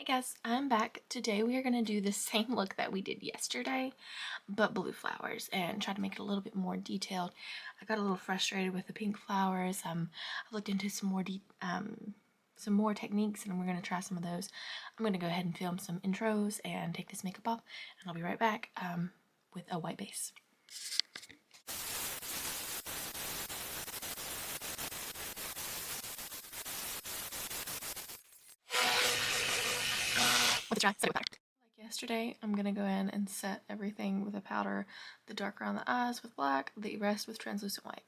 Hey guys, I'm back. Today we are going to do the same look that we did yesterday, but blue flowers, and try to make it a little bit more detailed. I got a little frustrated with the pink flowers. I've looked into some more techniques, and we're going to try some of those. I'm going to go ahead and film some intros and take this makeup off, and I'll be right back with a white base. With a dry, set it with powder. Like yesterday, I'm gonna go in and set everything with a powder, the dark around the eyes with black, the rest with translucent white.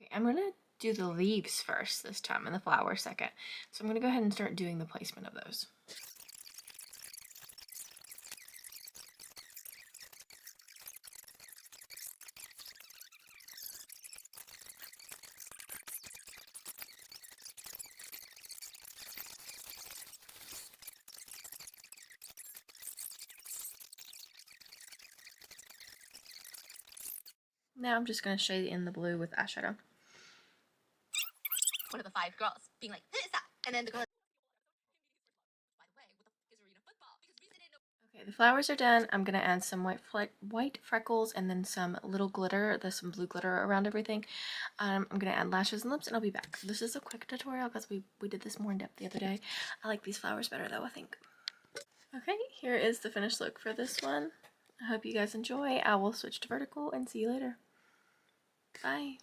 Okay, I'm gonna do the leaves first this time and the flowers second. So I'm gonna go ahead and start doing the placement of those. Now I'm just going to shade in the blue with eyeshadow. One of the five girls being like, "Who is that?" And then the girl, by the way, what the fuck is Arena football? Because Reese didn't know. Okay, the flowers are done. I'm going to add some white freckles and then some little glitter. There's some blue glitter around everything. I'm going to add lashes and lips, and I'll be back. This is a quick tutorial because we did this more in depth the other day. I like these flowers better though, I think. Okay, here is the finished look for this one. I hope you guys enjoy. I will switch to vertical and see you later. Bye.